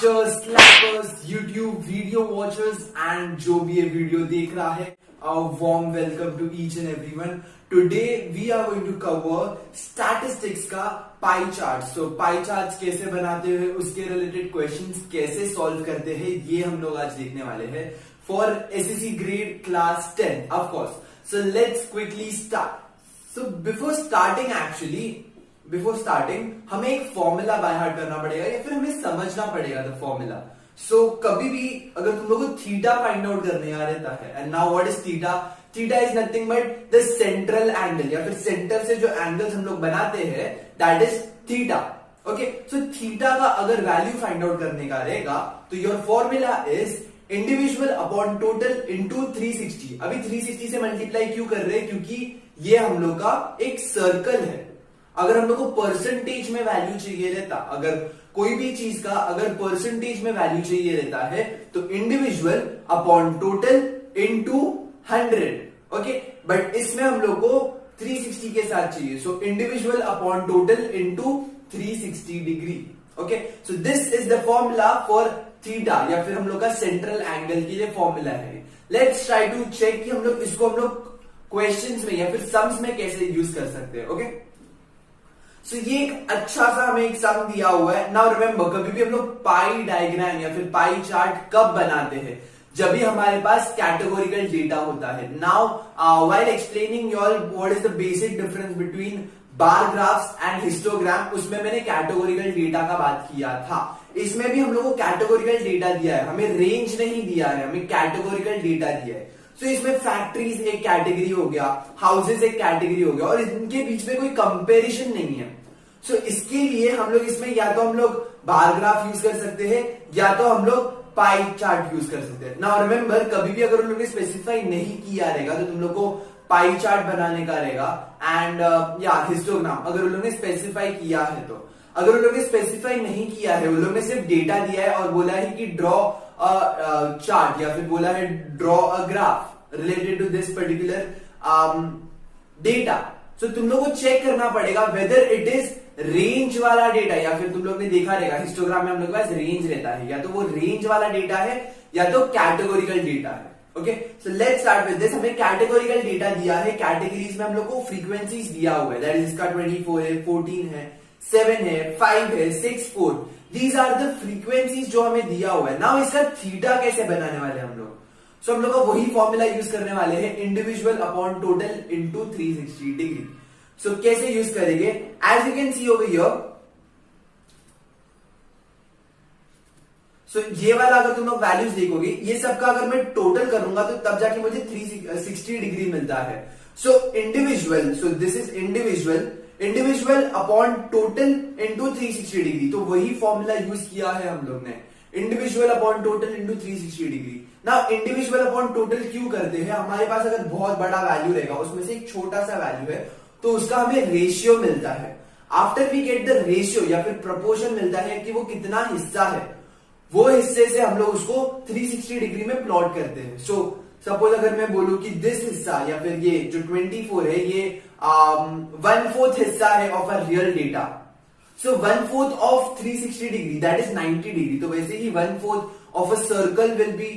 Pushers, slappers, YouTube video watchers and जो भी ये वीडियो देख रहा है, a warm welcome to each and everyone. Today we are going to cover statistics का pie chart. So pie chart कैसे बनाते हैं, उसके रिलेटेड क्वेश्चंस कैसे सॉल्व करते हैं, ये हम लोग आज देखने वाले हैं for SSC grade class 10 of course. So let's quickly start. So before starting हमें एक फॉर्मूला बाय हार्ट करना पड़ेगा या फिर हमें समझना पड़ेगा द फॉर्मूला. सो कभी भी अगर तुम लोगों को थीटा फाइंड आउट करने आ रहता है, and now what is theta? Theta is nothing but the central angle या फिर सेंटर से जो एंगल्स हम लोग बनाते हैं that is theta. Okay, so theta का अगर वैल्यू फाइंड आउट करने का रहेगा तो your formula is individual upon total into 360. अभी 360 से मल्टीप्लाई क्यों कर रहे हैं? क्योंकि ये हम लोग का एक सर्कल है. अगर हम लोग को परसेंटेज में वैल्यू चाहिए रहता, अगर कोई भी चीज का अगर परसेंटेज में वैल्यू चाहिए रहता है तो individual upon total into 100. Okay, but इसमें हम लोग को 360 के साथ चाहिए. सो individual upon total into 360 degree. Okay, so this is the formula for theta या फिर हम लोग का सेंट्रल एंगल के लिए फॉर्मूला है. लेट्स ट्राई टू चेक कि हम लोग इसको क्वेश्चंस में या फिर सम्स में कैसे यूज कर सकते हैं. ओके, सो ये एक अच्छा सा हमें एक सम दिया हुआ है. नाउ रिमेंबर, कभी भी हम लोग पाई डायग्राम या फिर पाई चार्ट कब बनाते हैं? जब भी हमारे पास कैटेगोरिकल डेटा होता है. Now while explaining your what is the basic difference between bar graphs and histogram, उसमें मैंने कैटेगोरिकल डेटा का बात किया था. इसमें भी हम लोग को कैटेगोरिकल डेटा दिया है, हमें रेंज नहीं दिया है, हमें कैटेगोरिकल डेटा दिया है. तो इसमें फैक्ट्रीज एक कैटेगरी हो गया, हाउसेज एक कैटेगरी हो गया, और इनके बीच में कोई कंपैरिजन नहीं है. सो इसके लिए हम लोग इसमें या तो हम लोग बार ग्राफ यूज कर सकते हैं या तो हम लोग पाई चार्ट यूज कर सकते हैं. नाउ रिमेंबर, कभी भी अगर उन लोगों ने स्पेसिफाई नहीं किया रहेगा तो तुम लोग को पाई चार्ट बनाने का रहेगा. एंड या हिस्टोग्राम अगर उन लोगों ने स्पेसिफाई किया है तो. अगर उन लोगों ने स्पेसिफाई नहीं किया है, उन लोगों ने सिर्फ डेटा दिया है और बोला है कि ड्रॉ चार्ट या फिर बोला है draw a graph related to this particular data, so तुम लोग को चेक करना पड़ेगा वेदर इट इज रेंज वाला डेटा या फिर तुम लोग ने देखा रहेगा हिस्टोग्राम में हम लोग के पास रेंज रहता है, या तो वो रेंज वाला डेटा है या तो कैटेगोरिकल डेटा है. Okay, so let's start with this. हमें कैटेगोरिकल डेटा दिया है, कैटेगरीज में हम लोग को फ्रीक्वेंसीज दिया हुआ है. दैट इज इसका 24 है, 14 है, 7 है, 5 है, 6, 4. दीज आर द फ्रीक्वेंसीज जो हमें दिया हुआ है. नाउ इसका थीटा कैसे बनाने वाले हम लोग? सो हम लोग को वही फॉर्मूला यूज करने वाले हैं, individual upon total into 360 degree. So कैसे यूज करेंगे? As you can see over here, so ये वाला अगर तुम लोग वैल्यूज देखोगे, ये सबका अगर मैं टोटल करूंगा तो तब जाके मुझे 360 डिग्री मिलता है. So individual, so this is individual upon total into 360 degree. तो वही फॉर्मूला यूज किया है हम लोग ने, individual upon total into 360 degree. ना इंडिविजुअल अपॉन टोटल क्यों करते हैं? हमारे पास अगर बहुत बड़ा वैल्यू रहेगा, उसमें से एक छोटा सा वैल्यू है, तो उसका हमें रेशियो मिलता है. After we get the ratio या फिर प्रपोर्शन मिलता है कि वो कितना हिस्सा है, वो हिस्से से हम लोग उसको 360 डिग्री में प्लॉट करते हैं. सो सपोज अगर मैं बोलूं कि दिस हिस्सा या फिर ये जो 24 है ये 1/4 हिस्सा है of a real data. So 1/4 of 360 degree that is 90 degree. तो वैसे ही 1/4 of a circle will be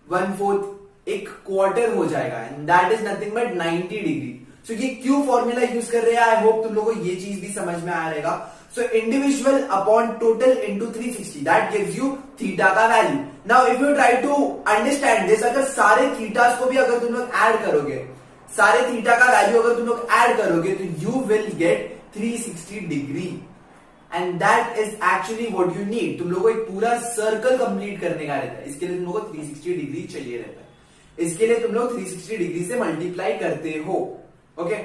1/4, एक क्वार्टर हो जाएगा, and that is nothing but 90 degree. So ये क्यों फॉर्मूला यूज कर रहे हैं? आई होप तुम लोगों को ये चीज भी समझ में आ रहेगा. So individual upon total into 360 that gives you theta का value. Now if you try to understand this, अगर सारे थीटास को भी अगर तुम लोग ऐड करोगे, सारे थीटा का वैल्यू अगर तुम लोग ऐड करोगे तो you will get 360 degree. And that is actually what you need. तुम लोगों को एक पूरा सर्कल कंप्लीट करने का रहता है, इसके लिए तुम लोगों को 360 डिग्री चाहिए रहता है. इसके लिए तुम लोग 360 डिग्री से मल्टीप्लाई करते हो. Okay,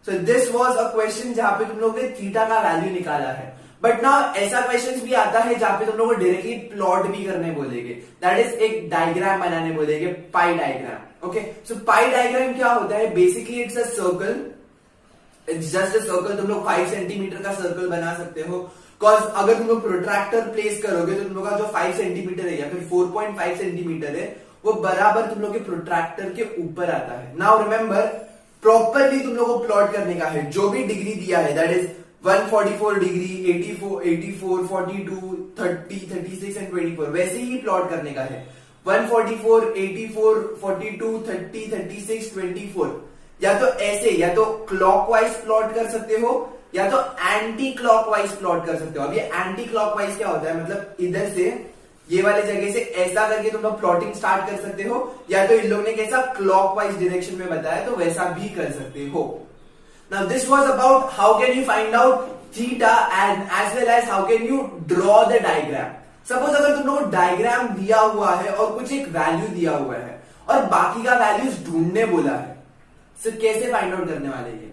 so this was a question जहां पे तुम लोग ने थीटा का वैल्यू निकाला है. बट नाउ ऐसा क्वेश्चन भी आता है जहां पे तुम लोग को डायरेक्टली प्लॉट भी करने बोलेंगे, दैट इज एक डायग्राम बनाने बोलेंगे, पाई डायग्राम. ओके, सो पाई डायग्राम क्या होता है? Basically it's a circle, it's just a circle. तुम लोग 5 सेंटीमीटर का सर्कल बना सकते हो, बिकॉज अगर तुम लोग प्रोट्रैक्टर प्लेस करोगे तो तुम लोग का जो 5 सेंटीमीटर है या फिर 4.5 सेंटीमीटर है वो बराबर तुम लोग के प्रोट्रैक्टर के ऊपर आता है. नाउ रिमेंबर, प्रॉपरली तुम लोग को प्लॉट करने का है. जो भी डिग्री दिया है दैट इज 144 डिग्री, 84, 42, 30, 36 एंड 24 वैसे ही प्लॉट करने का है। 144, 84, 42, 30, 36, 24 या तो ऐसे, या तो क्लॉकवाइज प्लॉट कर सकते हो या तो एंटी क्लॉकवाइज प्लॉट कर सकते हो। अब ये एंटी क्लॉकवाइज क्या होता है, मतलब इधर से ये वाले जगह से ऐसा करके तुम लोग प्लॉटिंग स्टार्ट कर सकते हो, या तो इन लोगों ने कैसा क्लॉकवाइज डायरेक्शन में बताया तो वैसा भी कर सकते हो। Now this was about how can you find out theta and as well as how can you draw the diagram. Suppose अगर तुम लोगों को डायग्राम दिया हुआ है और कुछ एक वैल्यू दिया हुआ है और बाकी का वैल्यूज ढूंढने बोला है, तो कैसे फाइंड आउट करने वाले ये?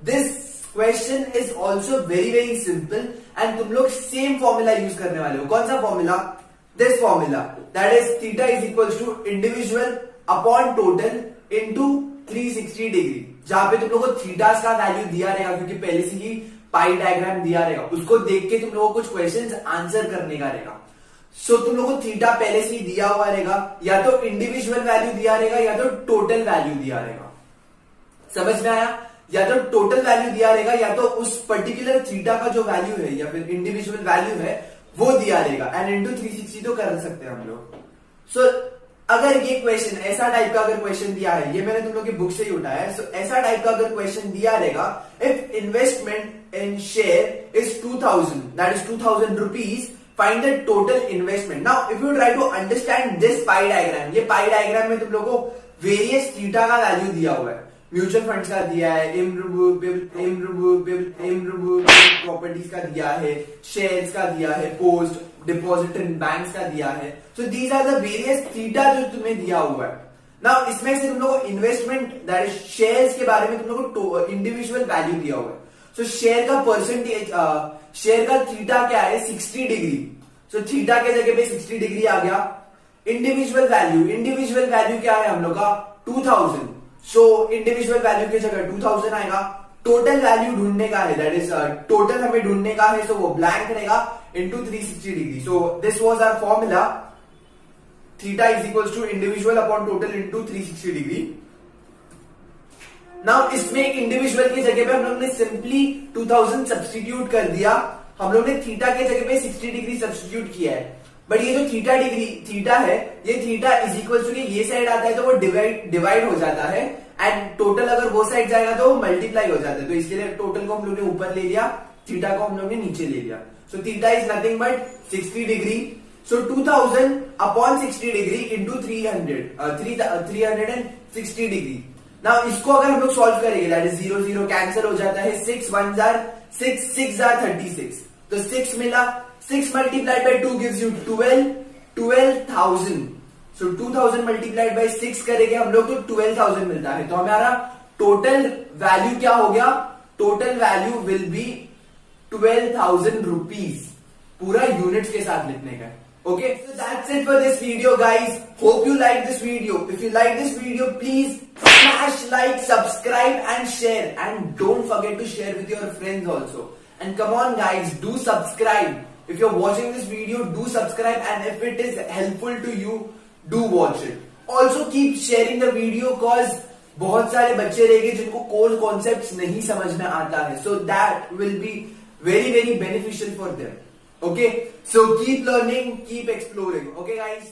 This question is also very very simple and तुम लोग सेम फॉर्मूला यूज करने वाले हो। कौन सा formula? This formula, that is theta is equal to individual upon total into 360 degree, जहां पे तुम लोग को थीटास का वैल्यू दिया रहेगा क्योंकि पहले से ही पाई डायग्राम दिया रहेगा, उसको देख के तुम लोगों को कुछ क्वेश्चंस आंसर करने का रहेगा। सो तुम लोगों को थीटा पहले से ही दिया हुआ रहेगा, या तो इंडिविजुअल वैल्यू दिया रहेगा या तो टोटल वैल्यू दिया रहेगा। समझ में आया? या तो टोटल वैल्यू दिया रहेगा या तो उस पर्टिकुलर थीटा का जो वैल्यू है या फिर इंडिविजुअल वैल्यू है वो दिया रहेगा, एंड इंटू 360 तो कर सकते हैं हम लोग। सो अगर ये क्वेश्चन ऐसा टाइप का अगर क्वेश्चन दिया है, ये मैंने तुम लोग की बुक से ही उठाया है, सो ऐसा टाइप का अगर क्वेश्चन दिया रहेगा, if investment in share is 2000, that is 2000 rupees, find the total investment. Now if you try to understand this pie diagram, ये पाई डायग्राम में तुम लोग को वेरियस थीटा का वैल्यू दिया हुआ है, म्यूचुअल फंड्स का दिया है, प्रॉपर्टीज का दिया है, शेयर्स का दिया है, पोस्ट डिपॉजिट इन बैंक्स का दिया है। So these are the various theta जो तुम्हें दिया हुआ है। नाउ इसमें से तुम लोग को इन्वेस्टमेंट दैट इज शेयर्स के बारे में तुम लोग को इंडिविजुअल वैल्यू दिया हुआ है। सो शेयर का परसेंटेज, शेयर का थीटा क्या है? 60 डिग्री। सो थीटा के जगह पे 60 डिग्री आ गया। इंडिविजुअल वैल्यू क्या है हम लोग का? 2000। सो इंडिविजुअल वैल्यू की जगह 2000 आएगा। टोटल वैल्यू ढूंढने का है, दैट इज टोटल हमें ढूंढने का है, सो वो ब्लैंक रहेगा into 360 degree. So this was our formula, theta is equal to individual upon total into 360 degree. Now इसमें इंडिविजुअल की जगह पे हम लोग ने सिंपली 2000 सब्स्टिट्यूट कर दिया, हम लोग ने थीटा के जगह पे 60 डिग्री सब्स्टिट्यूट किया है। बट ये जो थीटा है, ये थीटा इज इक्वल टू, ये साइड आता है तो वो डिवाइड हो जाता है, एंड टोटल अगर वो साइड जाएगा तो वो मल्टीप्लाई हो जाता है। तो इसके लिए टोटल को हम लोग ने ऊपर ले लिया, थीटा को हम लोग ने नीचे ले लिया। So theta is nothing but 60 degree. So 2000 upon 60 degree into 360 degree. Now इसको अगर हम लोग सॉल्व करेंगे, दैट इज 0 0 कैंसिल हो जाता है, 6 1 जार 6 6 जार 36, तो 6 मिला। 6 multiplied by 2 gives you 12,000. So 2000 multiplied by 6 करेंगे हम लोग तो 12,000 मिलता है। तो हमारा टोटल वैल्यू क्या हो गया? Total value will be 12,000 rupees, पूरा यूनिट्स के साथ लिखने का। Okay, so that's it for this video, guys. Hope you like this video. If you like this video, please smash like, subscribe and share, and don't forget to share with your friends also. And come on, guys, do subscribe. If you're watching this video, do subscribe, and if it is helpful to you, do watch it. Also keep sharing the video cause बहुत सारे बच्चे रहेंगे जिनको core concepts नहीं समझ में आता है, so that will be very very beneficial for them. Okay, so keep learning, keep exploring. Okay guys.